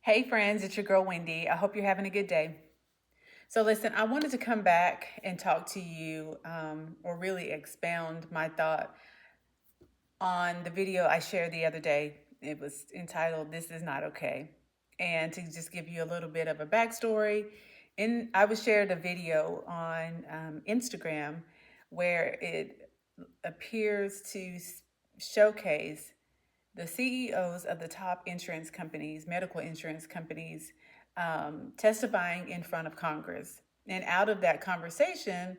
Hey friends, it's your girl Wendy. I hope you're having a good day. So, listen, I wanted to come back and talk to you or really expound my thought on the video I shared the other day. It was entitled This Is Not Okay. And to just give you a little bit of a backstory, I was shared a video on Instagram where it appears to showcase the CEOs of the top insurance companies, medical insurance companies, testifying in front of Congress. And out of that conversation,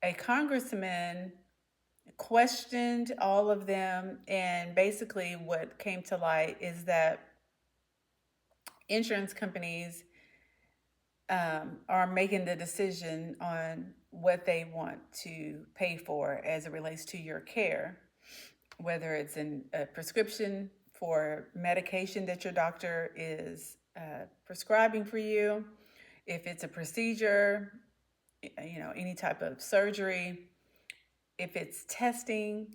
a congressman questioned all of them. And basically, what came to light is that insurance companies are making the decision on what they want to pay for as it relates to your care, whether it's in a prescription for medication that your doctor is prescribing for you, if it's a procedure, any type of surgery, if it's testing,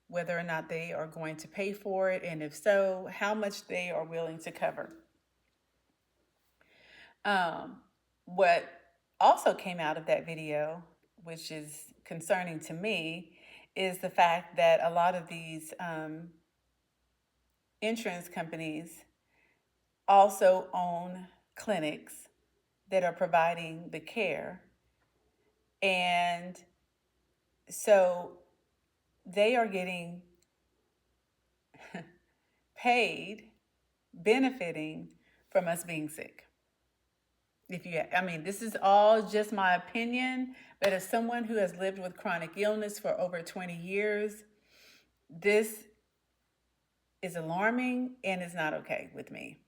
whether or not they are going to pay for it, and if so, how much they are willing to cover. What also came out of that video, which is concerning to me, is the fact that a lot of these insurance companies also own clinics that are providing the care. And so they are getting paid, benefiting from us being sick. This is all just my opinion, but as someone who has lived with chronic illness for over 20 years, this is alarming and is not okay with me.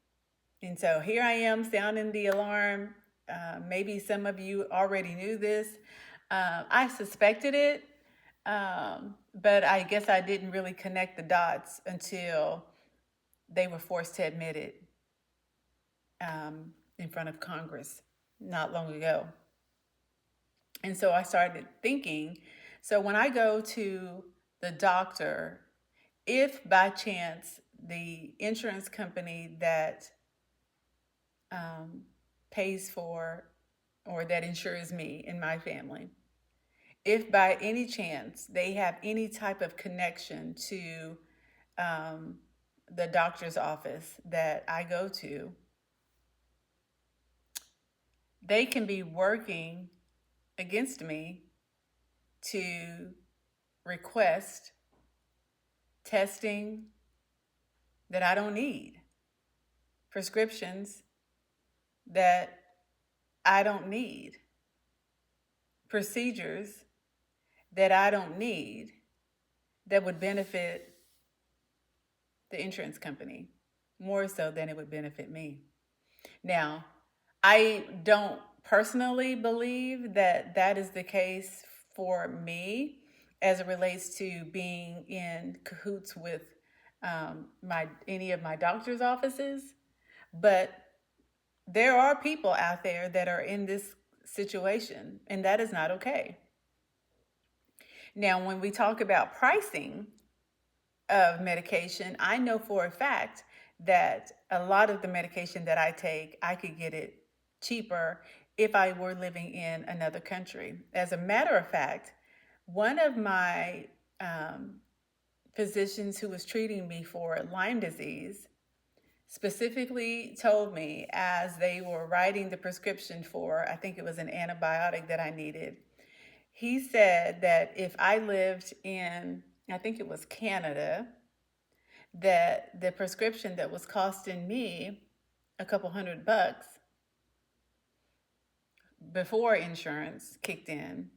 And so here I am sounding the alarm. Maybe some of you already knew this. I suspected it, but I guess I didn't really connect the dots until they were forced to admit it in front of Congress not long ago. And so I started thinking, so when I go to the doctor, if by chance the insurance company that pays for or that insures me and my family, if by any chance they have any type of connection to the doctor's office that I go to, they can be working against me to request testing that I don't need, prescriptions that I don't need, procedures that I don't need that would benefit the insurance company more so than it would benefit me. Now, I don't personally believe that that is the case for me as it relates to being in cahoots with any of my doctor's offices, but there are people out there that are in this situation, and that is not okay. Now, when we talk about pricing of medication, I know for a fact that a lot of the medication that I take, I could get it cheaper if I were living in another country. As a matter of fact, one of my physicians who was treating me for Lyme disease specifically told me, as they were writing the prescription for, I think it was an antibiotic that I needed, he said that if I lived in, I think it was Canada, that the prescription that was costing me a couple $100 before insurance kicked in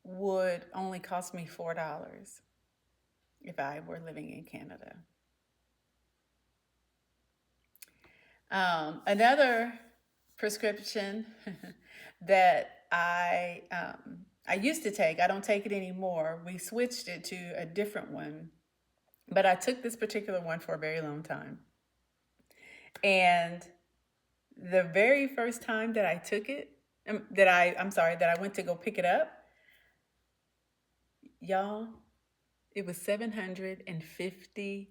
would only cost me $4 if I were living in Canada. Another prescription that I used to take, I don't take it anymore. We switched it to a different one, but I took this particular one for a very long time. And the very first time that I took it, that I went to go pick it up, y'all, it was $750.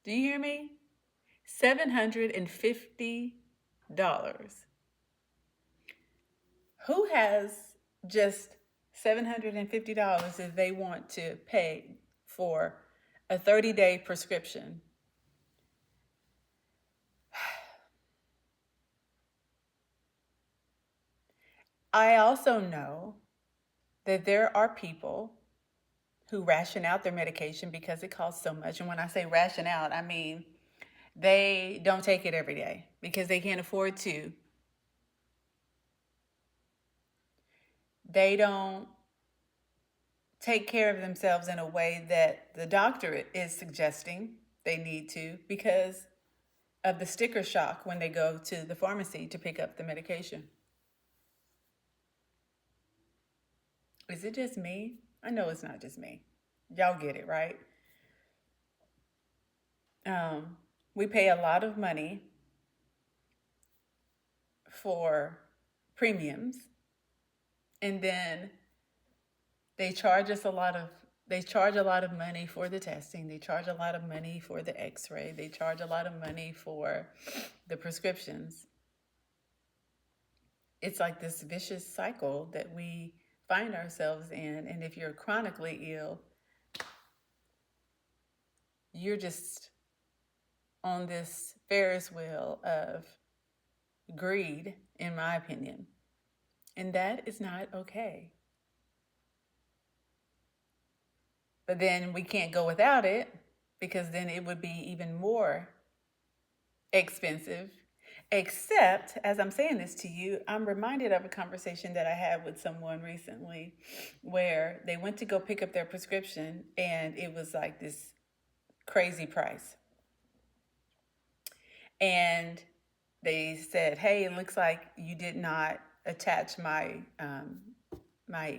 Do you hear me? $750. Who has just $750 if they want to pay for a 30-day prescription? I also know that there are people who ration out their medication because it costs so much. And when I say ration out, I mean they don't take it every day because they can't afford to. They don't take care of themselves in a way that the doctor is suggesting they need to because of the sticker shock when they go to the pharmacy to pick up the medication. Is it just me? I know it's not just me. Y'all get it, right? Um, we pay a lot of money for premiums, and then they charge us a lot of they charge a lot of money for the testing. They charge a lot of money for the x-ray. They charge a lot of money for the prescriptions. It's like this vicious cycle that we find ourselves in. And if you're chronically ill, you're just on this Ferris wheel of greed, in my opinion. And that is not okay. But then we can't go without it because then it would be even more expensive. Except, as I'm saying this to you, I'm reminded of a conversation that I had with someone recently where they went to go pick up their prescription and it was like this crazy price. And they said, "Hey, it looks like you did not attach my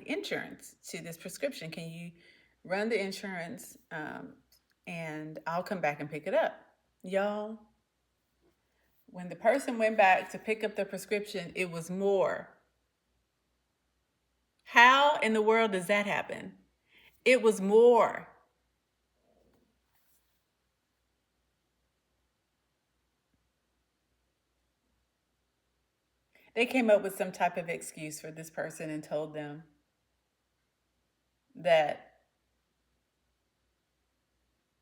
insurance to this prescription. Can you run the insurance and I'll come back and pick it up?" Y'all, when the person went back to pick up the prescription, it was more. How in the world does that happen? It was more. They came up with some type of excuse for this person and told them that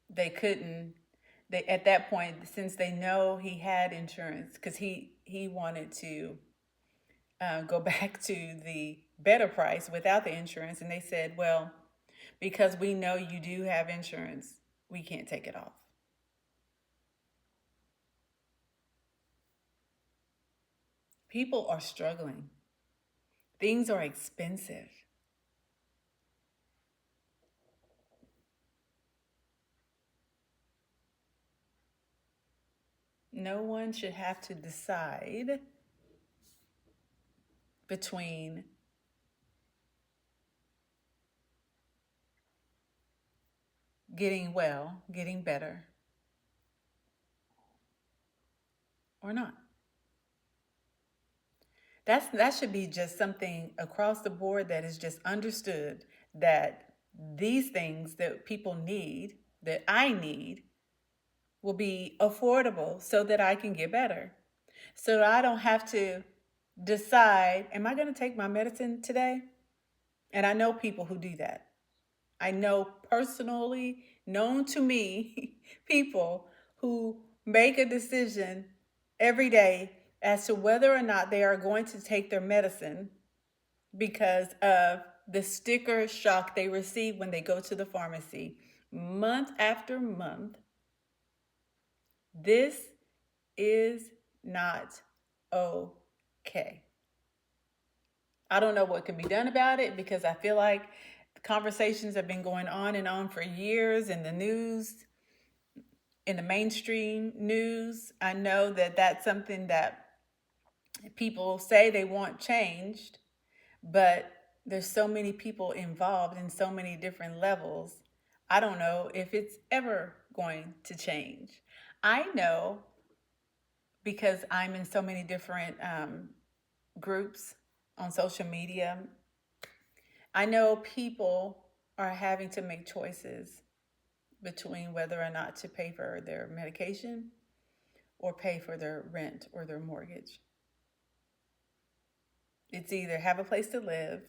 they couldn't, they at that point, since they know he had insurance, because he wanted to go back to the better price without the insurance, and they said, "Well, because we know you do have insurance, we can't take it off." People are struggling. Things are expensive. No one should have to decide between getting well, getting better, or not. That should be just something across the board that is just understood, that these things that people need, that I need, will be affordable so that I can get better. So I don't have to decide, am I going to take my medicine today? And I know people who do that. I know personally, known to me, people who make a decision every day as to whether or not they are going to take their medicine because of the sticker shock they receive when they go to the pharmacy month after month. This is not okay. I don't know what can be done about it because I feel like the conversations have been going on and on for years in the news, in the mainstream news. I know that that's something that people say they want changed, but there's so many people involved in so many different levels. I don't know if it's ever going to change. I know because I'm in so many different groups on social media. I know people are having to make choices between whether or not to pay for their medication or pay for their rent or their mortgage. It's either have a place to live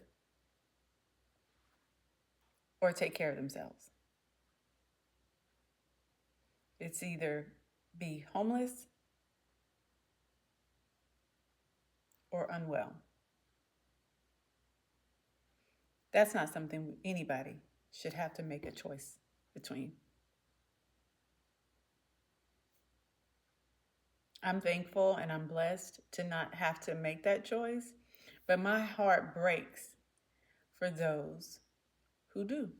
or take care of themselves. It's either be homeless or unwell. That's not something anybody should have to make a choice between. I'm thankful and I'm blessed to not have to make that choice, but my heart breaks for those who do.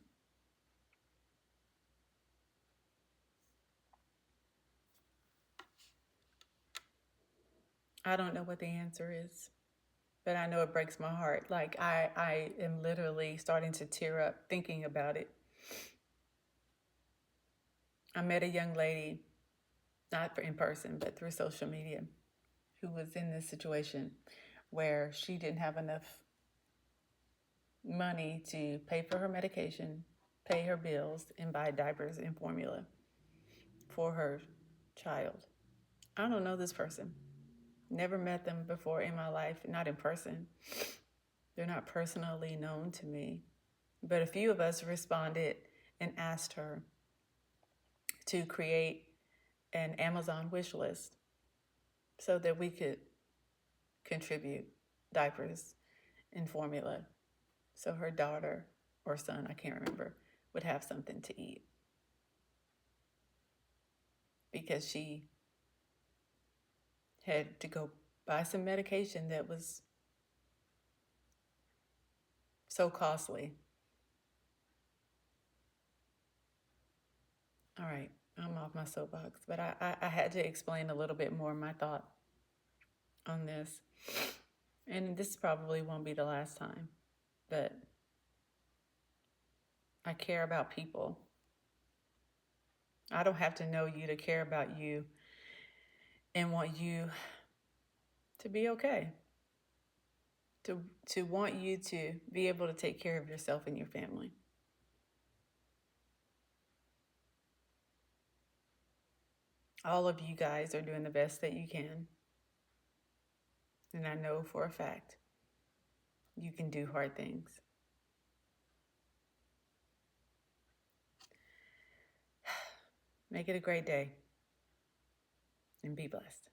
I don't know what the answer is, but I know it breaks my heart. Like I am literally starting to tear up thinking about it. I met a young lady, not in person, but through social media, who was in this situation where she didn't have enough money to pay for her medication, pay her bills, and buy diapers and formula for her child. I don't know this person. Never met them before in my life, not in person. They're not personally known to me. But a few of us responded and asked her to create an Amazon wish list so that we could contribute diapers and formula so her daughter or son, I can't remember, would have something to eat. Because she had to go buy some medication that was so costly. All right, I'm off my soapbox, but I had to explain a little bit more my thought on this. And this probably won't be the last time, but I care about people. I don't have to know you to care about you and want you to be okay. To want you to be able to take care of yourself and your family. All of you guys are doing the best that you can. And I know for a fact you can do hard things. Make it a great day and be blessed.